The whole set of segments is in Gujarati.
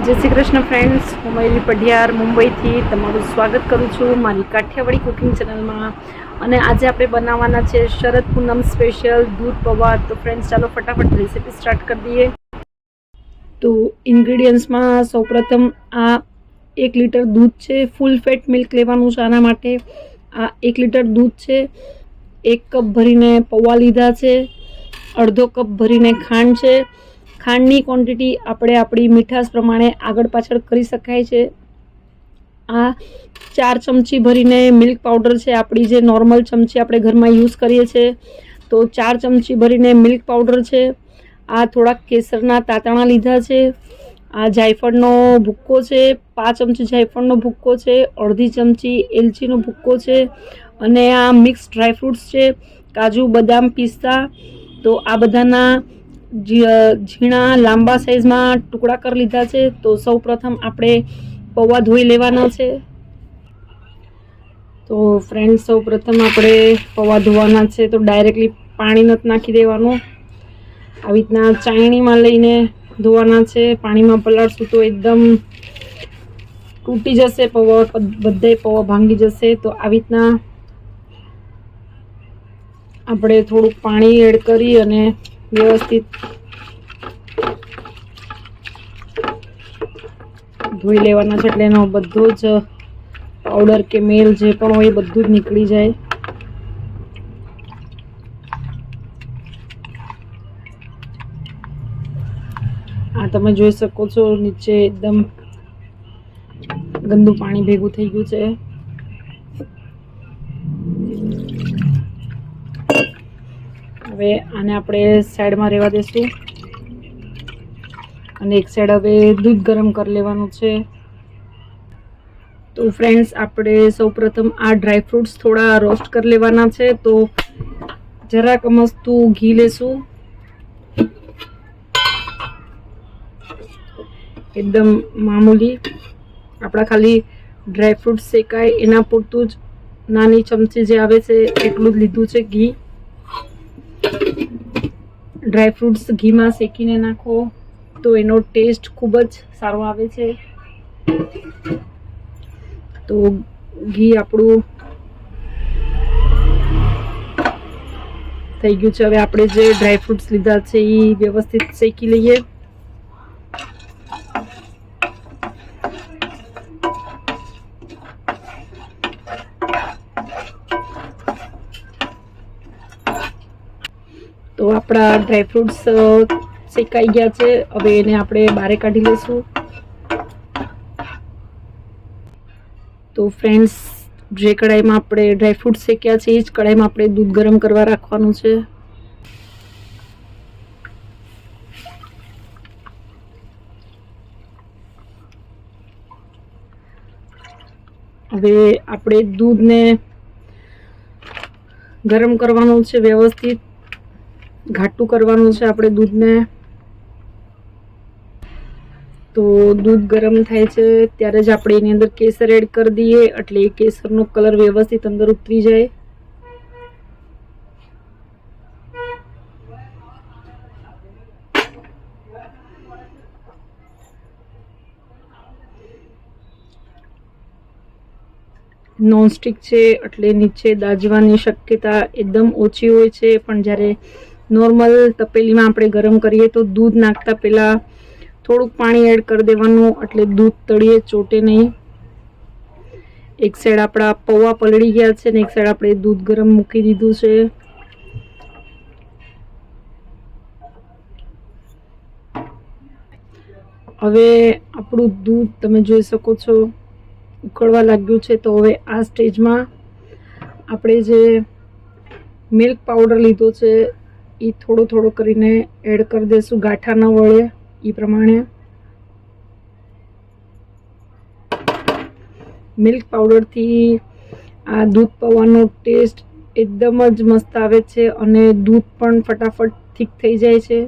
જય શ્રી કૃષ્ણ ફ્રેન્ડ્સ, હું મયુરી પઢિયાર મુંબઈથી તમારું સ્વાગત કરું છું મારી કાઠિયાવાડી કુકિંગ ચેનલમાં. અને આજે આપણે બનાવવાના છે શરદ પૂનમ સ્પેશિયલ દૂધ પૌવા. તો ફ્રેન્ડ્સ, ચાલો ફટાફટ રેસીપી સ્ટાર્ટ કરી દઈએ. તો ઇન્ગ્રીડિયન્ટ્સમાં સૌપ્રથમ આ 1 લીટર દૂધ છે. ફૂલ ફેટ મિલ્ક લેવાનું છે આના માટે. આ 1 લીટર દૂધ છે. 1 કપ ભરીને પૌવા લીધા છે. અડધો કપ ભરીને ખાંડ છે. ખાંડની ક્વોન્ટિટી આપણે આપણી મીઠાશ પ્રમાણે આગળ પાછળ કરી શકાય છે. આ 4 ચમચી ભરીને મિલ્ક પાવડર છે, આપણી જે નોર્મલ ચમચી આપણે ઘરમાં યુઝ કરીએ છીએ. તો 4 ચમચી ભરીને મિલ્ક પાવડર છે. આ થોડાક કેસરના તાતણા લીધા છે. આ જાયફળનો ભૂક્કો છે. 5 ચમચી જાયફળનો ભૂક્કો છે. અડધી ચમચી એલચીનો ભૂક્કો છે. અને આ મિક્સ ડ્રાયફ્રૂટ્સ છે, કાજુ, બદામ, પિસ્તા. તો આ બધાના ઝીણા લાંબા સાઈઝમાં ટુકડા કરી લીધા છે. તો સૌ પ્રથમ આપણે પૌવા ધોઈ લેવાના છે. તો ફ્રેન્ડ્સ, સૌ પ્રથમ આપણે પૌવા ધોવાના છે. તો ડાયરેક્ટલી પાણી નથી નાખી દેવાનું. આવી રીતના ચાયણીમાં લઈને ધોવાના છે. પાણીમાં પલાળશું તો એકદમ તૂટી જશે પૌવા, બધાય પૌવા ભાંગી જશે. તો આવી રીતના આપણે થોડુંક પાણી એડ કરી અને વ્યવસ્થિત ધોઈ લેવાના છે, એટલે એનો બધો જ પાવડર કે મેલ જે પણ હોય બધું જ નીકળી જાય. આ તમે જોઈ શકો છો, નીચે એકદમ ગંદુ પાણી ભેગું થઈ ગયું છે. હવે આને આપણે સાઈડમાં રહેવા દઈશું અને એક સાઈડ હવે દૂધ ગરમ કરી લેવાનું છે. તો ફ્રેન્ડ્સ, આપણે સૌપ્રથમ આ ડ્રાયફ્રૂટ્સ થોડા રોસ્ટ કરી લેવાના છે. તો જરાક મસ્તું ઘી લેશું, એકદમ મામૂલી. આપણા ખાલી ડ્રાયફ્રૂટ્સ શેકાય એના પૂરતું જ નાની ચમચી જે આવે છે એટલું જ લીધું છે ઘી. ડ્રાયફ્રૂટ્સ ઘીમાં શેકીને નાખો તો એનો ટેસ્ટ ખૂબ જ સારો આવે છે. તો ઘી આપણું થઈ ગયું છે. હવે આપણે જે ડ્રાયફ્રૂટ્સ લીધા છે એ વ્યવસ્થિત શેકી લઈએ. તો આપણા ડ્રાયફ્રૂટ્સ શેકાઈ ગયા છે. હવે એને આપણે બહાર કાઢી લઈશું. તો ફ્રેન્ડ્સ, જે કઢાઈમાં આપણે ડ્રાયફ્રૂટ્સ શેક્યા છે એ જ કઢાઈમાં આપણે દૂધ ગરમ કરવા રાખવાનું છે. હવે આપણે દૂધને ગરમ કરવાનું છે, વ્યવસ્થિત ઘાટું કરવાનું છે આપણે દૂધને. તો દૂધ ગરમ થાય છે ત્યારે જ આપણે એની અંદર કેસર એડ કરી દઈએ, એટલે એ કેસરનો કલર વ્યવસ્થિત અંદર ઉતરી જાય. નોનસ્ટિક છે એટલે નીચે દાજવાની શક્યતા એકદમ ઓછી હોય છે. પણ જ્યારે નોર્મલ તપેલીમાં આપણે ગરમ કરીએ તો દૂધ નાખતા પહેલાં થોડુંક પાણી એડ કરી દેવાનું, એટલે દૂધ તળિયે ચોટે નહીં. એક સાઈડ આપણા પૌવા પલળી ગયા છે ને એક સાઈડ આપણે દૂધ ગરમ મૂકી દીધું છે. હવે આપણું દૂધ તમે જોઈ શકો છો ઉકળવા લાગ્યું છે. તો હવે આ સ્ટેજમાં આપણે જે મિલ્ક પાવડર લીધો છે એ થોડો થોડો કરીને એડ કરી દઈશું, ગાંઠા ન વળે એ પ્રમાણે. મિલ્ક પાવડરથી આ દૂધ પૌવાનો ટેસ્ટ એકદમ જ મસ્ત આવે છે અને દૂધ પણ ફટાફટ થીક થઈ જાય છે.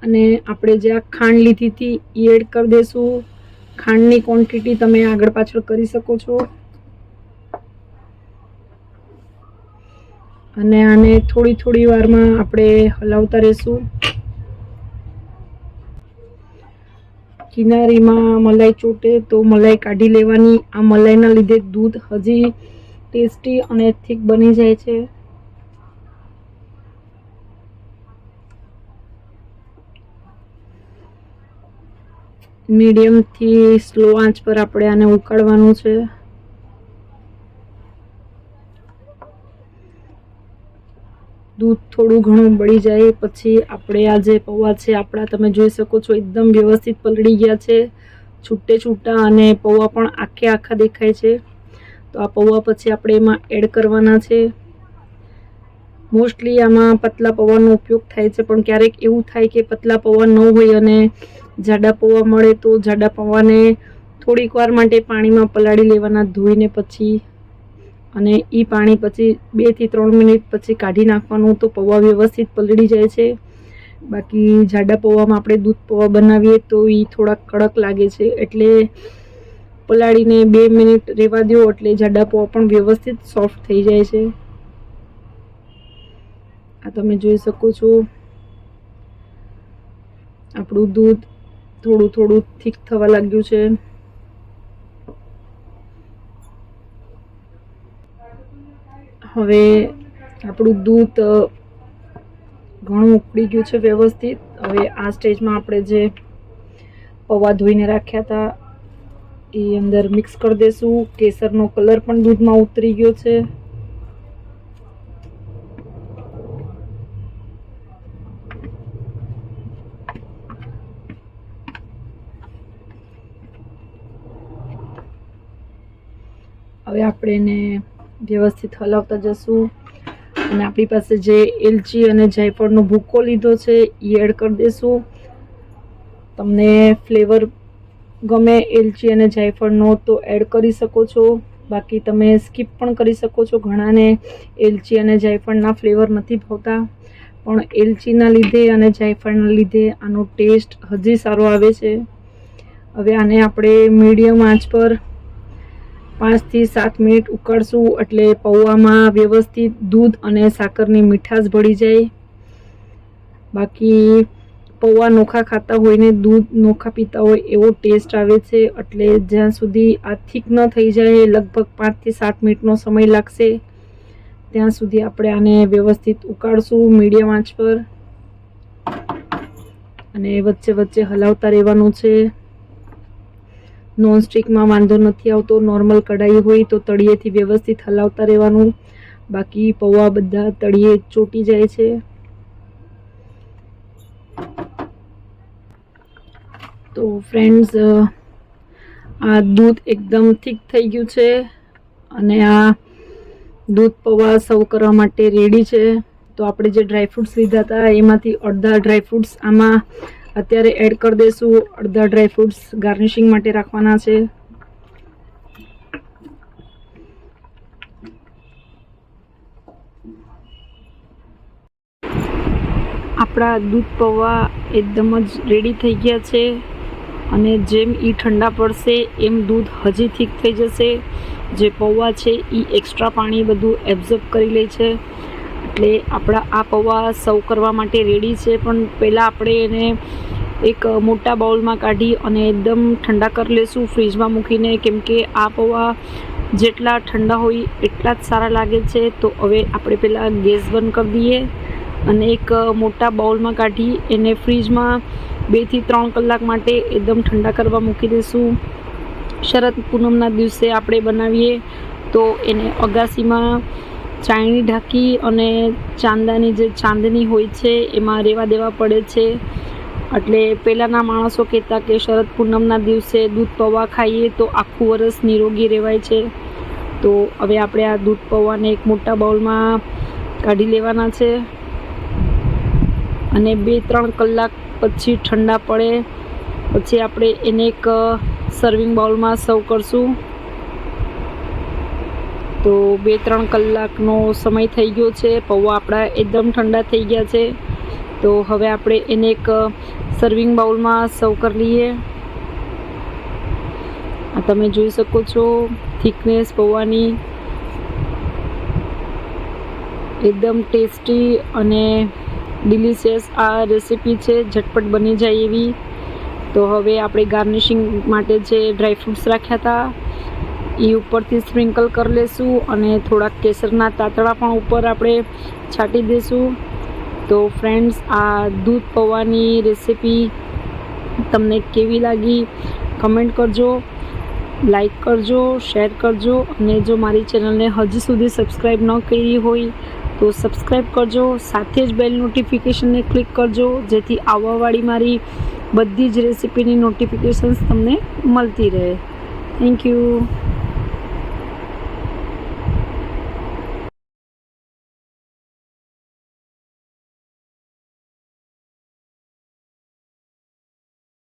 અને આપણે જે આ ખાંડ લીધી હતી એ એડ કરી દઈશું. ખાંડની ક્વોન્ટિટી તમે આગળ પાછળ કરી શકો છો. અને આને થોડી થોડી વારમાં આપણે હલાવતા રહીશું. કિનારીમાં મલાઈ ચોટે તો મલાઈ કાઢી લેવાની. આ મલાઈના લીધે દૂધ હજી ટેસ્ટી અને થીક બની જાય છે. મીડિયમથી સ્લો આંચ પર આપણે આને ઉકાળવાનું છે. દૂધ થોડું ઘણું બળી જાય પછી આપણે આ જે પૌવા છે આપણા, તમે જોઈ શકો છો એકદમ વ્યવસ્થિત પલળી ગયા છે, છૂટે છૂટા, અને પૌવા પણ આખે આખા દેખાય છે. તો આ પૌવા પછી આપણે એમાં એડ કરવાના છે. મોસ્ટલી આમાં પતલા પૌવાનો ઉપયોગ થાય છે, પણ ક્યારેક એવું થાય કે પતલા પૌવા ન હોય અને જાડા પૌવા મળે તો જાડા પૌવાને થોડીક વાર માટે પાણીમાં પલાળી લેવાના, ધોઈને પછી, અને એ પાણી પછી 2 થી 3 મિનિટ પછી કાઢી નાખવાનું. તો પૌવા વ્યવસ્થિત પલળી જાય છે. બાકી જાડા પૌવામાં આપણે દૂધ પૌવા બનાવીએ તો એ થોડા કડક લાગે છે, એટલે પલાળીને 2 મિનિટ રહેવા દો એટલે જાડા પૌવા પણ વ્યવસ્થિત સોફ્ટ થઈ જાય છે. આ તમે જોઈ શકો છો આપણું દૂધ થોડું થોડું થીક થવા લાગ્યું છે. હવે આપણું દૂધ ઘણું ઉકળી ગયું છે વ્યવસ્થિત. હવે આ સ્ટેજમાં આપણે જે પૌવા ધોઈને રાખ્યા હતા એ અંદર મિક્સ કરી દઈશું. કેસરનો કલર પણ દૂધમાં ઉતરી ગયો છે. હવે આપણે એને વ્યવસ્થિત હલાવતા જશું, અને આપણી પાસે જે એલચી અને જાયફળનો ભૂકો લીધો છે એ એડ કરી દઈશું. તમને ફ્લેવર ગમે એલચી અને જાયફળનો તો એડ કરી શકો છો, બાકી તમે સ્કીપ પણ કરી શકો છો. ઘણાને એલચી અને જાયફળના ફ્લેવર નથી ભાવતા, પણ એલચીના લીધે અને જાયફળના લીધે આનો ટેસ્ટ હજી સારો આવે છે. હવે આને આપણે મીડિયમ આંચ પર 5 થી 7 મિનિટ ઉકાળશું, એટલે પૌવામાં વ્યવસ્થિત દૂધ અને સાકરની મીઠાશ ભળી જાય. બાકી પૌવા નોખા ખાતા હોય ને દૂધ નોખા પીતા હોય એવો ટેસ્ટ આવે છે. એટલે જ્યાં સુધી આ થીક ન થઈ જાય, લગભગ 5 થી 7 મિનિટનો સમય લાગશે, ત્યાં સુધી આપણે આને વ્યવસ્થિત ઉકાળશું મીડિયમ આંચ પર, અને વચ્ચે વચ્ચે હલાવતા રહેવાનું છે. નોનસ્ટિકમાં વાંધો નથી આવતો, નોર્મલ કઢાઈ હોય તો તળિયેથી વ્યવસ્થિત હલાવતા રહેવાનું, બાકી પૌવા બધા તળિયે ચોટી જાય છે. તો ફ્રેન્ડ્સ, આ દૂધ એકદમ થીક થઈ ગયું છે, અને આ દૂધ પૌવા સર્વ કરવા માટે રેડી છે. તો આપણે જે ડ્રાયફ્રૂટ્સ લીધા હતા એમાંથી અડધા ડ્રાયફ્રૂટ્સ આમાં અત્યારે એડ કરી દઈશું. અડધા ડ્રાયફ્રૂટ્સ ગાર્નિશિંગ માટે રાખવાના છે. આપણા દૂધ પૌવા એકદમ જ રેડી થઈ ગયા છે, અને જેમ એ ઠંડા પડશે એમ દૂધ હજી થીક થઈ જશે. જે પૌવા છે એ એક્સ્ટ્રા પાણી બધું એબ્ઝોર્બ કરી લે છે, એટલે આપણા આ પૌવા સર્વ કરવા માટે રેડી છે. પણ પહેલાં આપણે એને એક મોટા બાઉલમાં કાઢી અને એકદમ ઠંડા કરી લઈશું ફ્રીજમાં મૂકીને, કેમકે આ પૌવા જેટલા ઠંડા હોય એટલા જ સારા લાગે છે. તો હવે આપણે પહેલાં ગેસ બંધ કરી દઈએ અને એક મોટા બાઉલમાં કાઢી એને ફ્રીજમાં 2 થી 3 કલાક માટે એકદમ ઠંડા કરવા મૂકી દઈશું. શરદ પૂનમના દિવસે આપણે બનાવીએ તો એને અગાસીમાં ચાયણી ઢાંકી અને ચાંદાની જે ચાંદની હોય છે એમાં રહેવા દેવા પડે છે. એટલે પહેલાંના માણસો કહેતા કે શરદ પૂનમના દિવસે દૂધ પૌવા ખાઈએ તો આખું વરસ નિરોગી રહેવાય છે. તો હવે આપણે આ દૂધ પૌવાને એક મોટા બાઉલમાં કાઢી લેવાના છે, અને 2-3 કલાક પછી ઠંડા પડે પછી આપણે એને એક સર્વિંગ બાઉલમાં સર્વ કરશું. તો 2-3 કલાકનો સમય થઈ ગયો છે. પૌવા આપણા એકદમ ઠંડા થઈ ગયા છે. તો હવે આપણે એને એક સર્વિંગ બાઉલમાં સર્વ કરી લઈએ. આ તમે જોઈ શકો છો થિકનેસ પૌવાની, એકદમ ટેસ્ટી અને ડિલિશિયસ આ રેસીપી છે, ઝટપટ બની જાય એવી. તો હવે આપણે ગાર્નિશિંગ માટે જે ડ્રાયફ્રૂટ્સ રાખ્યા હતા એ ઉપરથી સ્પ્રિંકલ કરી લેશું અને થોડાક કેસરના તાતણા પણ ઉપર આપણે છાંટી દઈશું. તો ફ્રેન્ડ્સ, આ દૂધ પૌવાની રેસીપી તમને કેવી લાગી કમેન્ટ કરજો, લાઈક કરજો, શેર કરજો અને જો મારી ચેનલને હજી સુધી સબસ્ક્રાઈબ ન કરી હોય તો સબસ્ક્રાઈબ કરજો. સાથે જ બેલ નોટિફિકેશનને ક્લિક કરજો જેથી આવવાવાળી મારી બધી જ રેસીપીની નોટિફિકેશન્સ તમને મળતી રહે. Thank you.